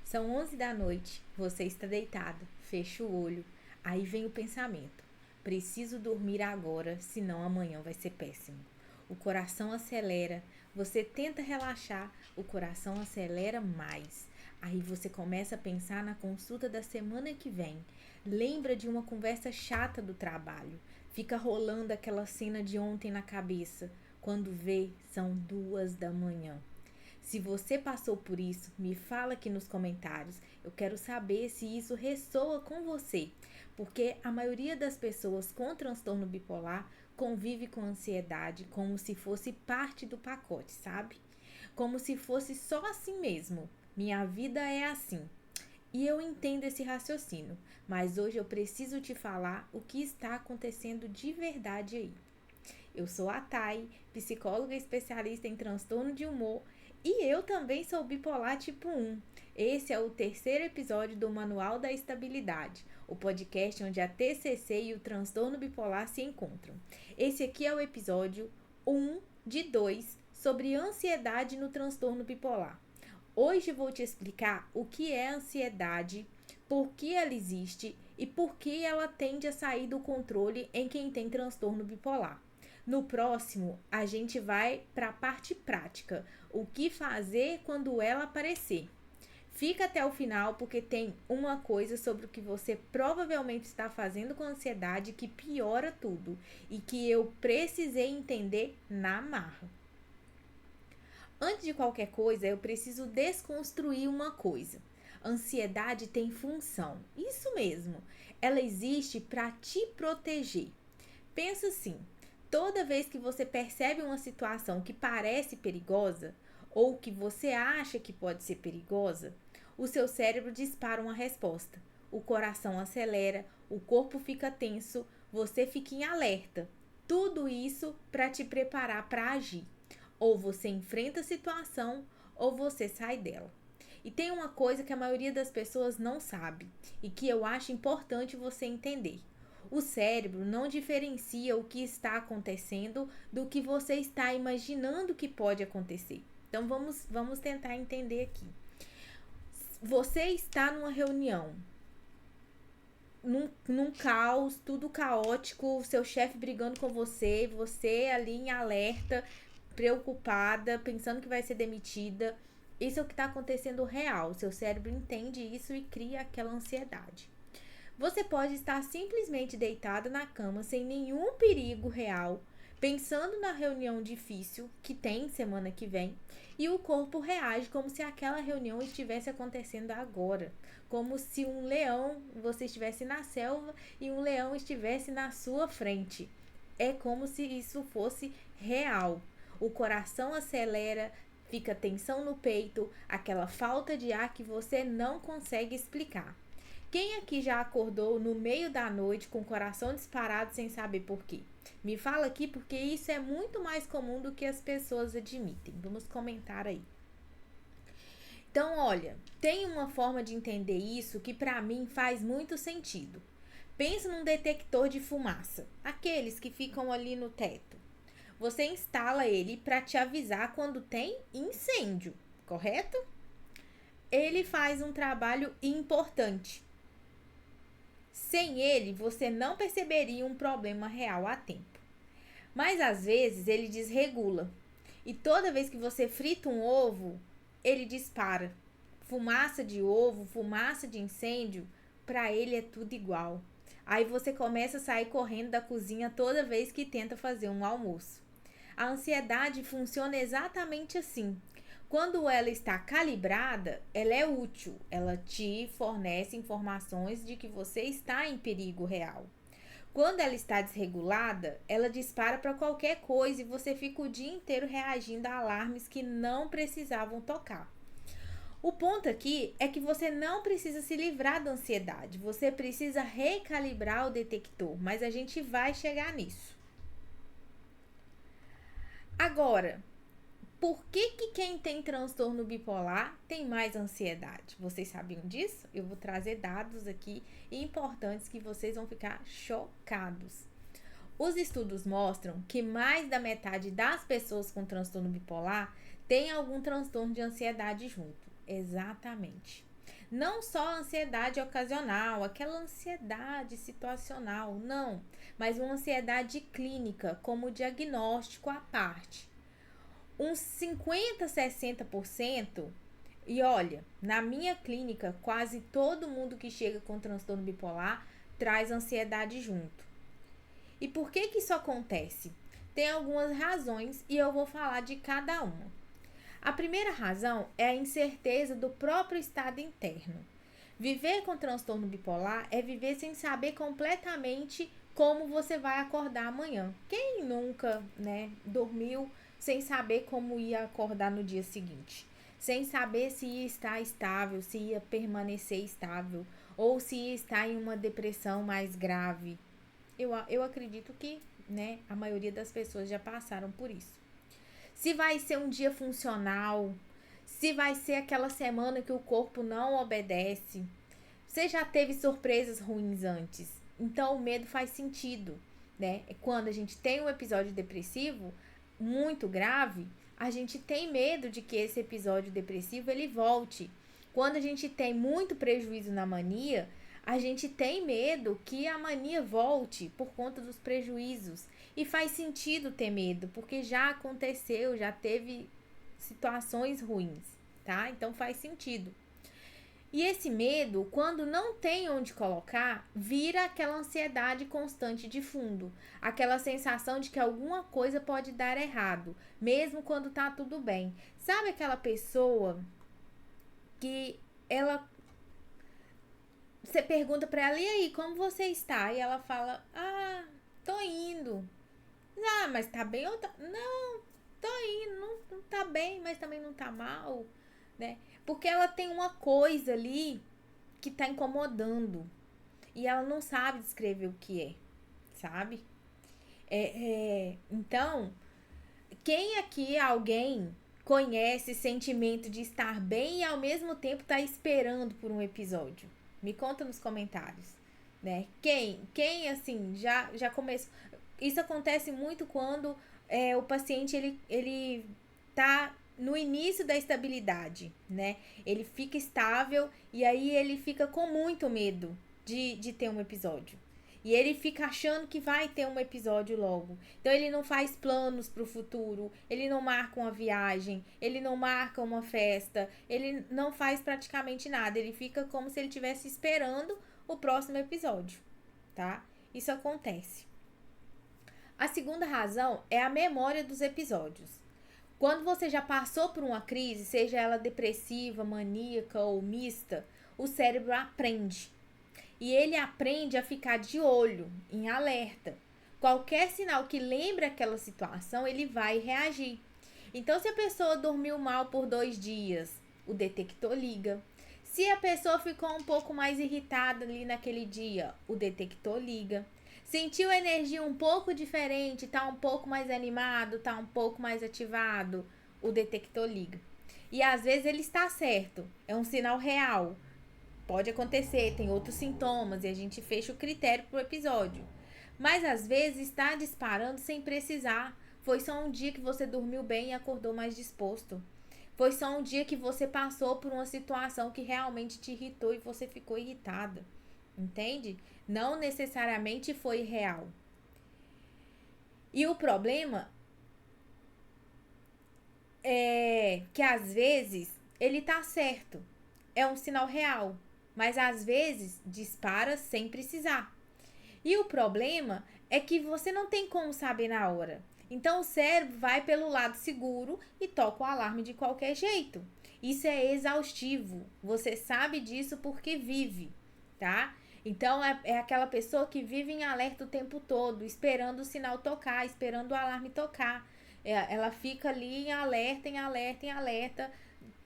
São 11 da noite, você está deitado, fecha o olho, aí vem o pensamento. Preciso dormir agora, senão amanhã vai ser péssimo. O coração acelera, você tenta relaxar, o coração acelera mais. Aí você começa a pensar na consulta da semana que vem. Lembra de uma conversa chata do trabalho. Fica rolando aquela cena de ontem na cabeça. Quando vê, são 2 da manhã. Se você passou por isso, me fala aqui nos comentários. Eu quero saber se isso ressoa com você, porque a maioria das pessoas com transtorno bipolar convive com ansiedade como se fosse parte do pacote, sabe? Como se fosse só assim mesmo. Minha vida é assim. E eu entendo esse raciocínio, mas hoje eu preciso te falar o que está acontecendo de verdade aí. Eu sou a Thay, psicóloga especialista em transtorno de humor, e eu também sou bipolar tipo 1. Esse é o terceiro episódio do Manual da Estabilidade, o podcast onde a TCC e o transtorno bipolar se encontram. Esse aqui é o episódio 1 de 2 sobre ansiedade no transtorno bipolar. Hoje vou te explicar o que é ansiedade, por que ela existe e por que ela tende a sair do controle em quem tem transtorno bipolar. No próximo, a gente vai para a parte prática, o que fazer quando ela aparecer. Fica até o final porque tem uma coisa sobre o que você provavelmente está fazendo com ansiedade que piora tudo e que eu precisei entender na marra. Antes de qualquer coisa, eu preciso desconstruir uma coisa. Ansiedade tem função. Isso mesmo. Ela existe para te proteger. Pensa assim: toda vez que você percebe uma situação que parece perigosa ou que você acha que pode ser perigosa, o seu cérebro dispara uma resposta. O coração acelera, o corpo fica tenso, você fica em alerta. Tudo isso para te preparar para agir. Ou você enfrenta a situação ou você sai dela. E tem uma coisa que a maioria das pessoas não sabe e que eu acho importante você entender. O cérebro não diferencia o que está acontecendo do que você está imaginando que pode acontecer. Então vamos tentar entender aqui. Você está numa reunião, num caos, tudo caótico, seu chefe brigando com você, você ali em alerta, preocupada, pensando que vai ser demitida. Isso é o que está acontecendo real. Seu cérebro entende isso e cria aquela ansiedade. Você pode estar simplesmente deitada na cama sem nenhum perigo real, pensando na reunião difícil que tem semana que vem, e o corpo reage como se aquela reunião estivesse acontecendo agora, como se você estivesse na selva e um leão estivesse na sua frente. É como se isso fosse real. O coração acelera, fica tensão no peito, aquela falta de ar que você não consegue explicar. Quem aqui já acordou no meio da noite com o coração disparado sem saber por quê? Me fala aqui porque isso é muito mais comum do que as pessoas admitem. Vamos comentar aí. Então, olha, tem uma forma de entender isso que para mim faz muito sentido. Pensa num detector de fumaça, aqueles que ficam ali no teto. Você instala ele para te avisar quando tem incêndio, correto? Ele faz um trabalho importante. Sem ele, você não perceberia um problema real a tempo. Mas às vezes ele desregula. E toda vez que você frita um ovo, ele dispara. Fumaça de ovo, fumaça de incêndio, para ele é tudo igual. Aí você começa a sair correndo da cozinha toda vez que tenta fazer um almoço. A ansiedade funciona exatamente assim. Quando ela está calibrada, ela é útil, ela te fornece informações de que você está em perigo real. Quando ela está desregulada, ela dispara para qualquer coisa e você fica o dia inteiro reagindo a alarmes que não precisavam tocar. O ponto aqui é que você não precisa se livrar da ansiedade, você precisa recalibrar o detector, mas a gente vai chegar nisso. Agora, por que quem tem transtorno bipolar tem mais ansiedade? Vocês sabiam disso? Eu vou trazer dados aqui importantes que vocês vão ficar chocados. Os estudos mostram que mais da metade das pessoas com transtorno bipolar tem algum transtorno de ansiedade junto. Exatamente. Não só a ansiedade ocasional, aquela ansiedade situacional, não, mas uma ansiedade clínica, como diagnóstico à parte. Uns 50, 60%. E olha, na minha clínica, quase todo mundo que chega com transtorno bipolar traz ansiedade junto. E por que isso acontece? Tem algumas razões e eu vou falar de cada uma. A primeira razão é a incerteza do próprio estado interno. Viver com transtorno bipolar é viver sem saber completamente como você vai acordar amanhã. Quem nunca, dormiu sem saber como ia acordar no dia seguinte? Sem saber se ia estar estável, se ia permanecer estável ou se ia estar em uma depressão mais grave. Eu acredito que, a maioria das pessoas já passaram por isso. Se vai ser um dia funcional, se vai ser aquela semana que o corpo não obedece. Você já teve surpresas ruins antes, então o medo faz sentido, né? Quando a gente tem um episódio depressivo muito grave, a gente tem medo de que esse episódio depressivo ele volte. Quando a gente tem muito prejuízo na mania, a gente tem medo que a mania volte por conta dos prejuízos. E faz sentido ter medo, porque já aconteceu, já teve situações ruins, tá? Então faz sentido. E esse medo, quando não tem onde colocar, vira aquela ansiedade constante de fundo. Aquela sensação de que alguma coisa pode dar errado, mesmo quando tá tudo bem. Sabe aquela pessoa que ela... Você pergunta pra ela, e aí, como você está? E ela fala, tô indo. Mas tá bem ou tá... Não, tô indo, não tá bem, mas também não tá mal, né? Porque ela tem uma coisa ali que tá incomodando. E ela não sabe descrever o que é, sabe? Então, quem aqui, alguém, conhece sentimento de estar bem e ao mesmo tempo tá esperando por um episódio? Me conta nos comentários, né? Quem assim, já começou... Isso acontece muito quando o paciente, ele tá no início da estabilidade, né? Ele fica estável e aí ele fica com muito medo de ter um episódio. E ele fica achando que vai ter um episódio logo. Então ele não faz planos pro futuro, ele não marca uma viagem, ele não marca uma festa, ele não faz praticamente nada. Ele fica como se ele estivesse esperando o próximo episódio, tá? Isso acontece. A segunda razão é a memória dos episódios. Quando você já passou por uma crise, seja ela depressiva, maníaca ou mista, o cérebro aprende. E ele aprende a ficar de olho, em alerta. Qualquer sinal que lembre aquela situação, ele vai reagir. Então, se a pessoa dormiu mal por 2 dias, o detector liga. Se a pessoa ficou um pouco mais irritada ali naquele dia, o detector liga. Sentiu a energia um pouco diferente, tá um pouco mais animado, tá um pouco mais ativado, o detector liga. E às vezes ele está certo, é um sinal real. Pode acontecer, tem outros sintomas e a gente fecha o critério pro episódio. Mas às vezes está disparando sem precisar. Foi só um dia que você dormiu bem e acordou mais disposto. Foi só um dia que você passou por uma situação que realmente te irritou e você ficou irritada. Entende? Não necessariamente foi real. E o problema é que às vezes ele tá certo. É um sinal real. Mas às vezes dispara sem precisar. E o problema é que você não tem como saber na hora. Então o cérebro vai pelo lado seguro e toca o alarme de qualquer jeito. Isso é exaustivo. Você sabe disso porque vive, tá? Então é aquela pessoa que vive em alerta o tempo todo, esperando o sinal tocar, esperando o alarme tocar. Ela fica ali em alerta, em alerta, em alerta.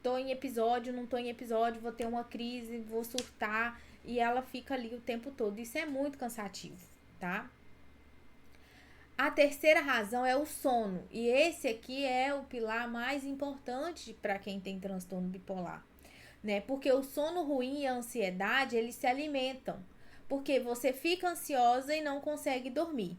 Tô em episódio, não tô em episódio, vou ter uma crise, vou surtar. E ela fica ali o tempo todo. Isso é muito cansativo, tá? A terceira razão é o sono. E esse aqui é o pilar mais importante para quem tem transtorno bipolar, né? Porque o sono ruim e a ansiedade, eles se alimentam. Porque você fica ansiosa e não consegue dormir.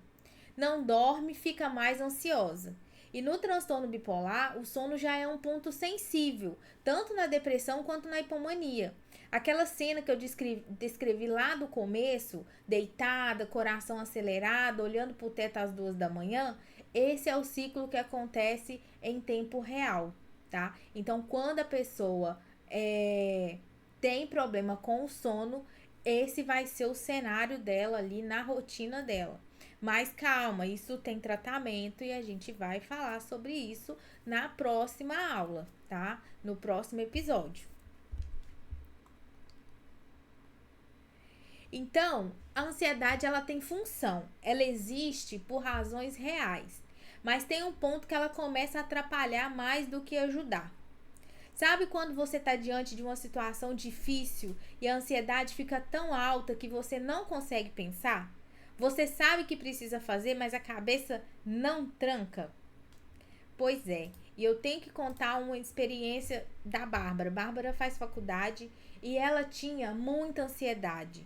Não dorme, fica mais ansiosa. E no transtorno bipolar, o sono já é um ponto sensível, tanto na depressão quanto na hipomania. Aquela cena que eu descrevi lá do começo, deitada, coração acelerado, olhando para o teto às 2 da manhã, esse é o ciclo que acontece em tempo real, tá? Então, quando a pessoa tem problema com o sono, esse vai ser o cenário dela ali na rotina dela. Mas calma, isso tem tratamento e a gente vai falar sobre isso na próxima aula, tá? No próximo episódio. Então, a ansiedade ela tem função, ela existe por razões reais, mas tem um ponto que ela começa a atrapalhar mais do que ajudar. Sabe quando você está diante de uma situação difícil e a ansiedade fica tão alta que você não consegue pensar? Você sabe que precisa fazer, mas a cabeça não tranca? Pois é, e eu tenho que contar uma experiência da Bárbara. Bárbara faz faculdade e ela tinha muita ansiedade.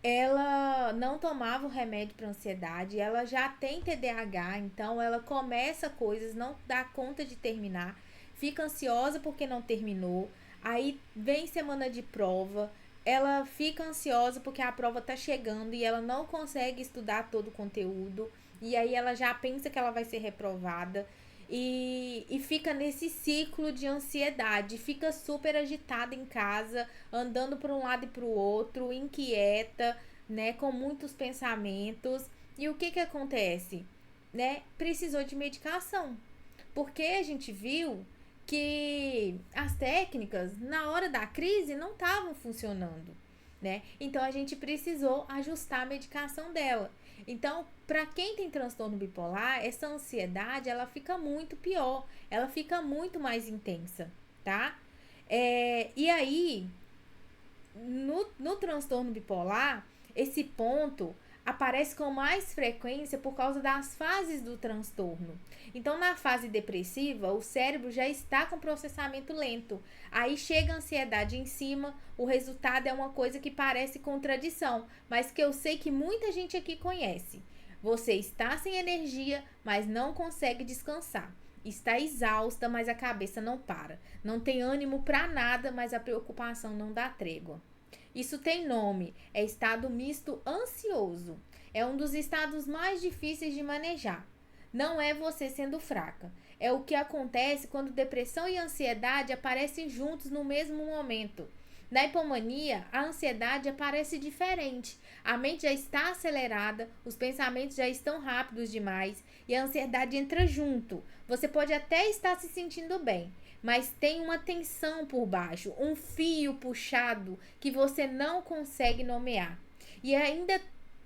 Ela não tomava o remédio para ansiedade, ela já tem TDAH, então ela começa coisas, não dá conta de terminar, fica ansiosa porque não terminou, aí vem semana de prova, ela fica ansiosa porque a prova tá chegando e ela não consegue estudar todo o conteúdo, e aí ela já pensa que ela vai ser reprovada. E fica nesse ciclo de ansiedade, fica super agitada em casa, andando para um lado e para o outro, inquieta, né, com muitos pensamentos. E o que acontece? Né? Precisou de medicação, porque a gente viu que as técnicas na hora da crise não estavam funcionando, né? Então a gente precisou ajustar a medicação dela. Então, para quem tem transtorno bipolar, essa ansiedade ela fica muito pior, ela fica muito mais intensa, tá? E aí, no transtorno bipolar, esse ponto aparece com mais frequência por causa das fases do transtorno. Então, na fase depressiva, o cérebro já está com processamento lento. Aí chega a ansiedade em cima, o resultado é uma coisa que parece contradição, mas que eu sei que muita gente aqui conhece. Você está sem energia, mas não consegue descansar. Está exausta, mas a cabeça não para. Não tem ânimo para nada, mas a preocupação não dá trégua. Isso tem nome, é estado misto ansioso. É um dos estados mais difíceis de manejar. Não é você sendo fraca. É o que acontece quando depressão e ansiedade aparecem juntos no mesmo momento. Na hipomania, a ansiedade aparece diferente. A mente já está acelerada, os pensamentos já estão rápidos demais e a ansiedade entra junto. Você pode até estar se sentindo bem, mas tem uma tensão por baixo, um fio puxado que você não consegue nomear. E ainda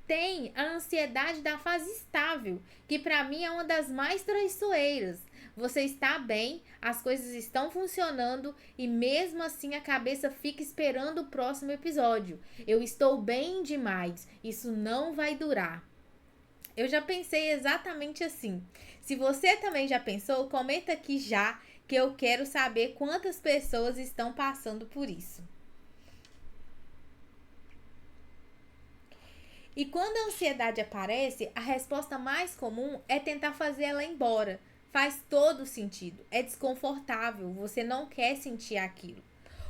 tem a ansiedade da fase estável, que para mim é uma das mais traiçoeiras. Você está bem, as coisas estão funcionando e mesmo assim a cabeça fica esperando o próximo episódio. Eu estou bem demais, isso não vai durar. Eu já pensei exatamente assim. Se você também já pensou, comenta aqui já, que eu quero saber quantas pessoas estão passando por isso. E quando a ansiedade aparece, a resposta mais comum é tentar fazer ela embora. Faz todo sentido. É desconfortável, você não quer sentir aquilo.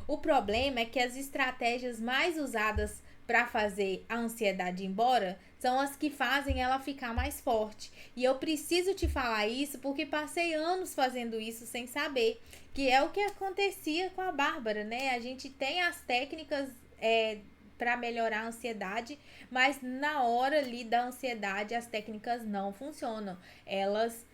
O problema é que as estratégias mais usadas para fazer a ansiedade embora são as que fazem ela ficar mais forte. E eu preciso te falar isso porque passei anos fazendo isso sem saber, que é o que acontecia com a Bárbara, né? A gente tem as técnicas para melhorar a ansiedade, mas na hora ali da ansiedade as técnicas não funcionam. Elas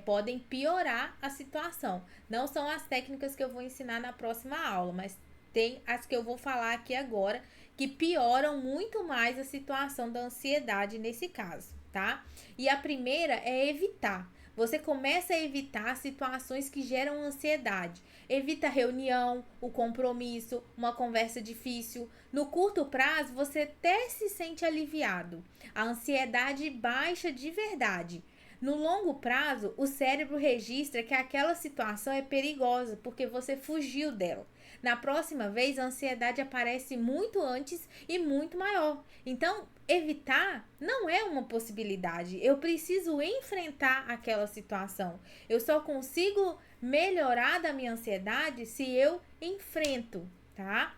podem piorar a situação. Não são as técnicas que eu vou ensinar na próxima aula, mas tem as que eu vou falar aqui agora que pioram muito mais a situação da ansiedade nesse caso, tá? E a primeira é evitar. Você começa a evitar situações que geram ansiedade. Evita a reunião, o compromisso, uma conversa difícil. No curto prazo, você até se sente aliviado. A ansiedade baixa de verdade. No longo prazo, o cérebro registra que aquela situação é perigosa porque você fugiu dela. Na próxima vez, a ansiedade aparece muito antes e muito maior. Então, evitar não é uma possibilidade. Eu preciso enfrentar aquela situação. Eu só consigo melhorar da minha ansiedade se eu enfrento, tá?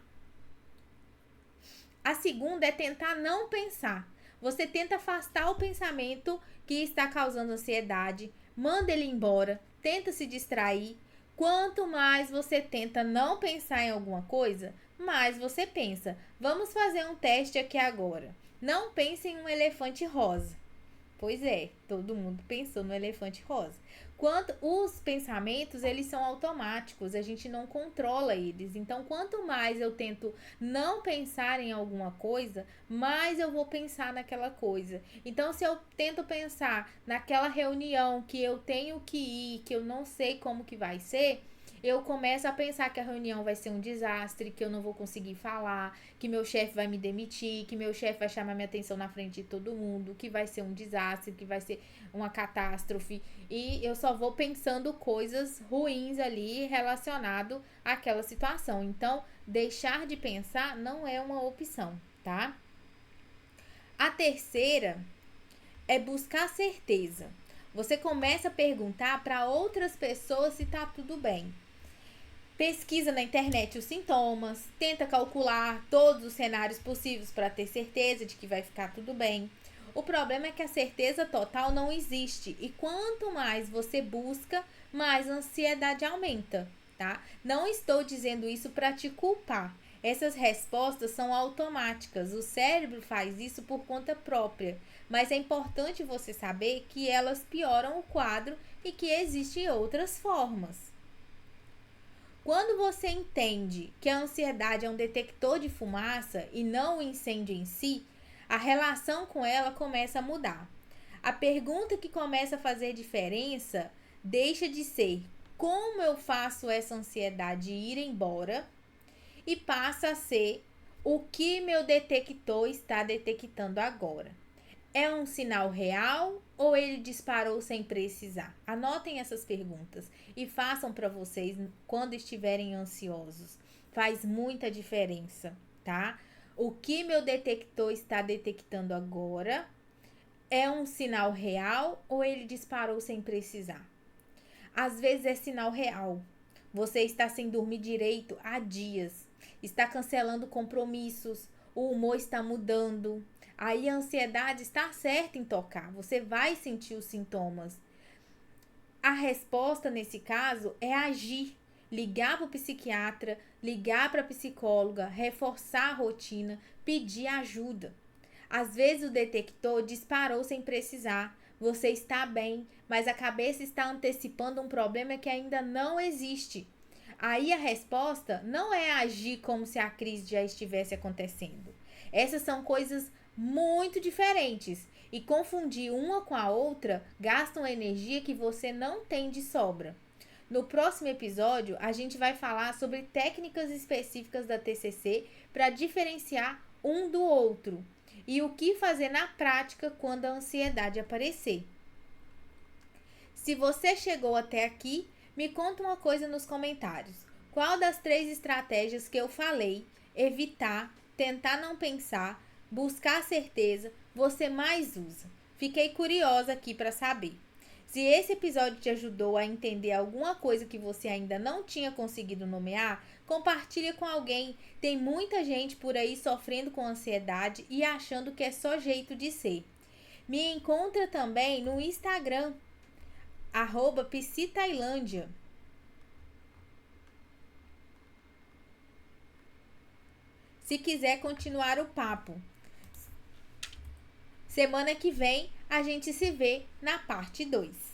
A segunda é tentar não pensar. Você tenta afastar o pensamento que está causando ansiedade, manda ele embora, tenta se distrair. Quanto mais você tenta não pensar em alguma coisa, mais você pensa. Vamos fazer um teste aqui agora. Não pense em um elefante rosa. Pois é, todo mundo pensou no elefante rosa. Quanto os pensamentos, eles são automáticos, a gente não controla eles. Então, quanto mais eu tento não pensar em alguma coisa, mais eu vou pensar naquela coisa. Então, se eu tento pensar naquela reunião que eu tenho que ir, que eu não sei como que vai ser, eu começo a pensar que a reunião vai ser um desastre, que eu não vou conseguir falar, que meu chefe vai me demitir, que meu chefe vai chamar minha atenção na frente de todo mundo, que vai ser um desastre, que vai ser uma catástrofe. E eu só vou pensando coisas ruins ali relacionado àquela situação. Então, deixar de pensar não é uma opção, tá? A terceira é buscar certeza. Você começa a perguntar para outras pessoas se tá tudo bem. Pesquisa na internet os sintomas, tenta calcular todos os cenários possíveis para ter certeza de que vai ficar tudo bem. O problema é que a certeza total não existe e quanto mais você busca, mais a ansiedade aumenta, tá? Não estou dizendo isso para te culpar. Essas respostas são automáticas, o cérebro faz isso por conta própria, mas é importante você saber que elas pioram o quadro e que existem outras formas. Quando você entende que a ansiedade é um detector de fumaça e não o incêndio em si, a relação com ela começa a mudar. A pergunta que começa a fazer diferença deixa de ser como eu faço essa ansiedade ir embora e passa a ser o que meu detector está detectando agora. É um sinal real ou ele disparou sem precisar? Anotem essas perguntas e façam para vocês quando estiverem ansiosos. Faz muita diferença, tá? O que meu detector está detectando agora é um sinal real ou ele disparou sem precisar? Às vezes é sinal real. Você está sem dormir direito há dias, está cancelando compromissos, o humor está mudando. Aí a ansiedade está certa em tocar, você vai sentir os sintomas. A resposta nesse caso é agir, ligar para o psiquiatra, ligar para a psicóloga, reforçar a rotina, pedir ajuda. Às vezes o detector disparou sem precisar. Você está bem, mas a cabeça está antecipando um problema que ainda não existe. Aí a resposta não é agir como se a crise já estivesse acontecendo. Essas são coisas muito diferentes e confundir uma com a outra gasta uma energia que você não tem de sobra. No próximo episódio, a gente vai falar sobre técnicas específicas da TCC para diferenciar um do outro e o que fazer na prática quando a ansiedade aparecer. Se você chegou até aqui, me conta uma coisa nos comentários. Qual das 3 estratégias que eu falei, evitar, tentar não pensar, buscar certeza, você mais usa? Fiquei curiosa aqui para saber. Se esse episódio te ajudou a entender alguma coisa que você ainda não tinha conseguido nomear, compartilha com alguém. Tem muita gente por aí sofrendo com ansiedade e achando que é só jeito de ser. Me encontra também no Instagram, @psitailândia. Se quiser continuar o papo. Semana que vem a gente se vê na parte 2.